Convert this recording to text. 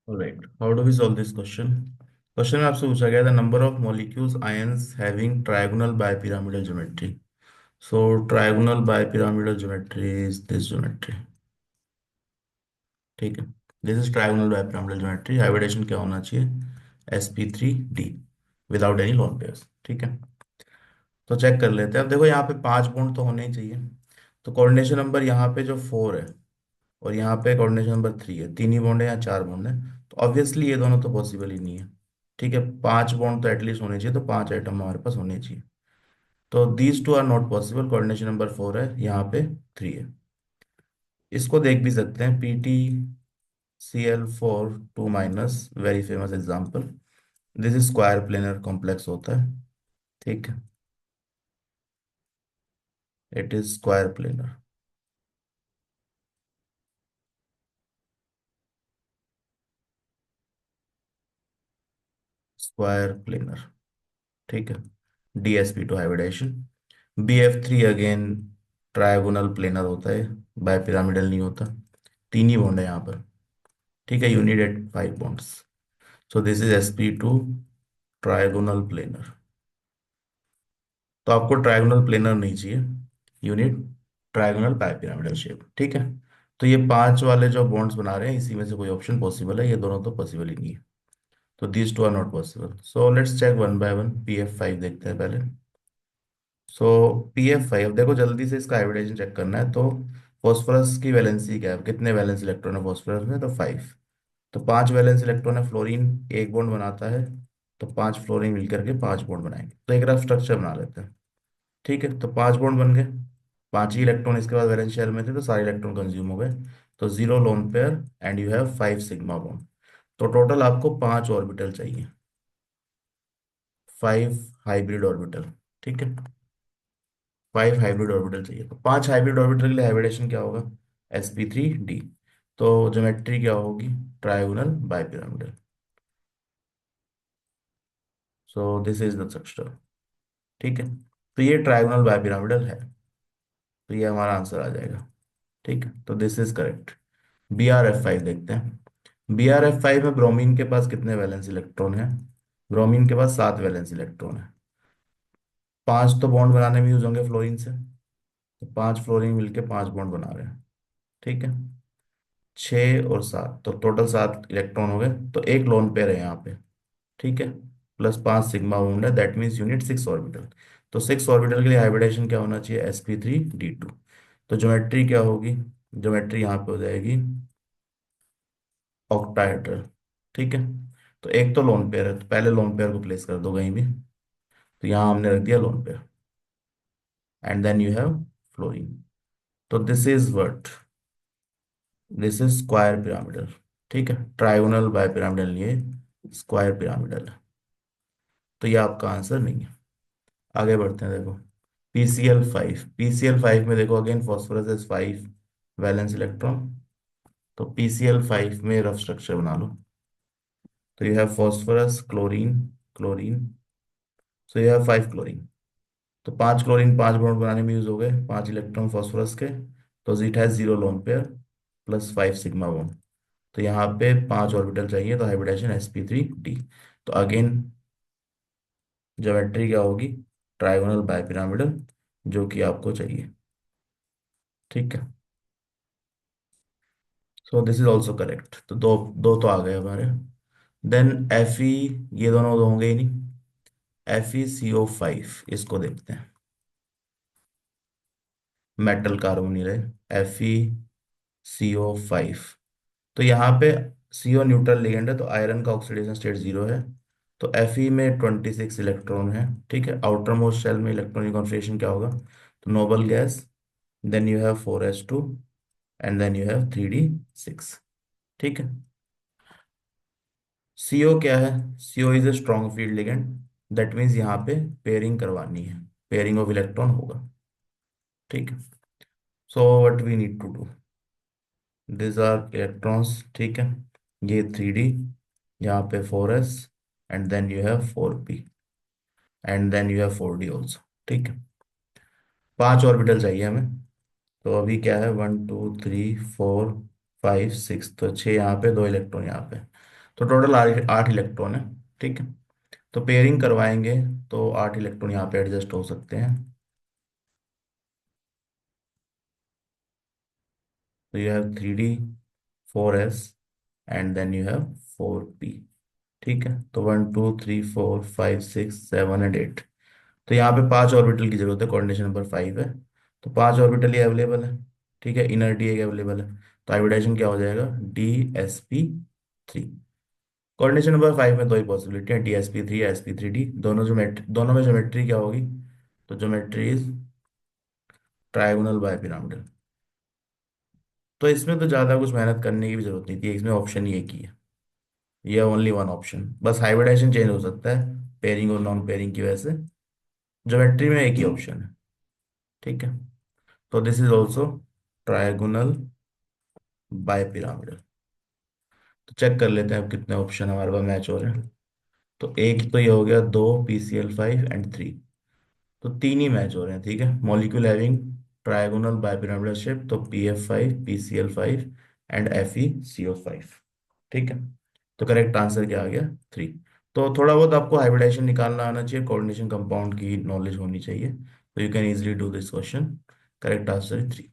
Alright, how do we solve this question? Question में आपसे पूछा गया था number of molecules ions having trigonal bipyramidal geometry. So trigonal bipyramidal geometry is this geometry. ठीक है. This is trigonal bipyramidal geometry. Hybridisation क्या होना चाहिए? sp3d without any lone pairs. ठीक है. तो चेक कर लेते हैं. अब देखो यहाँ पे 5 बॉन्ड तो होने ही चाहिए. तो कोऑर्डिनेशन नंबर यहाँ पे जो 4 है और यहाँ पे कोऑर्डिनेशन नंबर 3 है, तीन ही बॉन्ड है या 4 बॉन्ड है. तो ऑब्वियसली ये दोनों तो पॉसिबल ही नहीं है. ठीक है. 5 बॉन्ड तो एटलीस्ट होने चाहिए, तो 5 आइटम हमारे पास होने चाहिए. तो these two are not possible. Coordination number 4 है, यहाँ पे 3 है. इसको देख भी सकते हैं. PtCl4 2 very famous example. This is square planar complex होता है. ठीक है. It is square planar. Square planar. ठीक है. DsP2 hybridisation. BF3 again trigonal planar होता है, बाय पिरामिडल नहीं होता. तीन ही बॉन्ड है यहाँ पर. ठीक है. You need at 5 bonds. So this is sp2 trigonal planar. तो आपको ट्रायगोनल प्लेनर नहीं चाहिए. You need trigonal bipyramidal shape. ठीक है. तो ये 5 वाले जो बॉन्ड्स बना रहे हैं, इसी में से कोई ऑप्शन पॉसिबल है? ये दोनों तो पॉसिबल ही नहीं है. तो these two are not possible. So let's check one by one. PF5 देखते हैं पहले. सो PF5, देखो जल्दी से इसका हाइब्रिडेशन चेक करना है. तो फॉस्फोरस की वैलेंसी क्या है? कितने वैलेंस इलेक्ट्रॉन है फॉस्फोरस में? तो 5. तो 5 वैलेंस इलेक्ट्रॉन है. फ्लोरीन एक बॉन्ड बनाता है. तो 5 फ्लोरीन मिलकर के 5 बॉन्ड बनाएंगे. तो एक रफ स्ट्रक्चर बना लेते हैं. ठीक है. तो 5 बॉन्ड बन गए. 5 ही इलेक्ट्रॉन इसके बाद वैलेंस शेल में थे, तो सारे इलेक्ट्रॉन कंज्यूम हो गए. तो 0 loan pair and you have 5 sigma bond. तो टोटल आपको 5 ऑर्बिटल चाहिए. 5 हाइब्रिड ऑर्बिटल. ठीक है. 5 हाइब्रिड ऑर्बिटल चाहिए. तो 5 हाइब्रिड ऑर्बिटल के लिए हाइब्रिडेशन क्या होगा? sp3d. तो ज्योमेट्री क्या होगी? Trigonal bipyramidal. So this is the structure. ठीक है. तो ये ट्रायगोनल बाइपिरामिडल है. तो ये हमारा आंसर आ जाएगा. ठीक है. तो दिस इज करेक्ट. BrF5 देखते हैं. BrF5 में ब्रोमीन के पास कितने वैलेंस इलेक्ट्रॉन है? ब्रोमीन के पास 7 वैलेंस इलेक्ट्रॉन है. 5 तो बॉन्ड बनाने में यूज होंगे फ्लोरीन से. तो 5 फ्लोरीन मिलके 5 बॉन्ड बना रहे हैं. ठीक है. 6 और 7, तो टोटल 7 इलेक्ट्रॉन हो गए. तो एक लोन पेयर है यहाँ पे. ठीक है. प्लस 5 सिग्मा बॉन्ड है. That means unit 6 orbital. तो 6 ऑर्बिटल के लिए हाइब्रिडेशन क्या होना चाहिए? sp3d2. तो ज्योमेट्री क्या होगी? ज्योमेट्री यहाँ पे हो जाएगी ऑक्टाहेड्रल. ठीक है. तो एक तो लोन पेयर है, तो पहले लोन पेयर को प्लेस कर दो कहीं भी. तो यहाँ हमने रख दिया lone pair. And then you have fluorine. तो this is what? This is square pyramidal. ठीक है. ट्राइगोनल बाय पिरामिडल नहीं है, स्क्वायर पिरामिडल है. तो ये आपका आंसर नहीं है. आगे बढ़ते हैं. देखो PCl5 में देखो again phosphorus is 5 valence electron. तो PCl5 में रफ स्ट्रक्चर बना लो. तो you have phosphorus, chlorine, chlorine. So you have 5 chlorine. तो 5 क्लोरीन 5 बॉन्ड बनाने में यूज हो गए 5 इलेक्ट्रॉन फॉस्फोरस के. तो it has 0 lone pair plus 5 sigma bond. तो यहाँ पे 5 ऑर्बिटल चाहिए. तो हाइब्रिडेशन sp3d. तो अगेन ज्योमेट्री क्या होगी? ट्राइगोनल बाइपिरामिडल, जो कि आपको चाहिए. ठीक है. सो दिस इज ऑल्सो करेक्ट. तो दो दो तो आ गए हमारे. देन Fe, ये दोनों तो होंगे ही नहीं. FeCO5 इसको देखते हैं. मेटल कार्बोनिल है FeCO5. तो यहाँ पे CO न्यूट्रल लिगेंड है, तो आयरन का ऑक्सीडेशन स्टेट 0 है. तो Fe में 26 इलेक्ट्रॉन है. ठीक है. आउटर मोस्ट शेल में इलेक्ट्रॉनिक कॉन्फ़िगरेशन क्या होगा? तो noble gas. Then you have 4s2 and then you have 3d6. ठीक है. CO क्या है? CO is a strong field ligand. That means यहाँ पे पेयरिंग करवानी है. पेयरिंग ऑफ इलेक्ट्रॉन होगा. ठीक है. So what we need to do? This are electrons. ठीक है. ये 3d, यहाँ पे 4s and then you have 4p and then you have 4d also. ठीक है. 5 ऑर्बिटल चाहिए हमें. तो अभी क्या है? 1 2 3 4 5 6. तो 6 यहाँ पे, 2 इलेक्ट्रॉन यहाँ पे. तो टोटल 8 इलेक्ट्रॉन है। ठीक है। तो पेयरिंग करवाएंगे तो 8 इलेक्ट्रॉन यहाँ पे एडजस्ट हो सकते हैं। तो you have 3D, 4s, and then you have 4p। ठीक है। तो 1 2 3 4 5 6 7 एंड 8। तो यहाँ पे 5 ऑर्बिटल की जरूरत है, कोऑर्डिनेशन नंबर 5 है। तो 5 ऑर्बिटल ही अवेलेबल है। ठीक है, इनर्टी एक अवेलेबल है। तो हाइब्रिडाइजेशन क्या हो जाएगा, DsP3। कोऑर्डिनेशन नंबर 5 में दो ही पॉसिबिलिटी है, DsP3 या sp3d। दोनों में ज्योमेट्री क्या होगी, तो geometry is trigonal bipyramidal. तो इसमें तो ज़्यादा कुछ मेहनत करने की भी जरूरत नहीं थी, इसमें ऑप्शन ही एक ही है, ये ओनली वन ऑप्शन। बस हाइब्रिडाइजेशन चेंज हो सकता है पेयरिंग और नॉन पेयरिंग की वजह से, ज्योमेट्री में एक ही ऑप्शन है। ठीक है। तो this is also trigonal bipyramidal. तो चेक कर लेते हैं अब कितने ऑप्शन हमारे पास मैच हो रहे हैं। तो एक तो ये हो गया, दो, PCl5 एंड 3। तो तीन ही मैच हो रहे हैं। ठीक है, molecule having trigonal bipyramidal shape, तो PF5, PCl5 एंड FeCO5। ठीक है। तो करेक्ट आंसर क्या आ गया, 3। तो थोड़ा बहुत आपको हाइब्रिडाइजेशन निकालना आना चाहिए, कोऑर्डिनेशन कंपाउंड की नॉलेज होनी चाहिए, तो you can easily do this question. Correct answer है 3।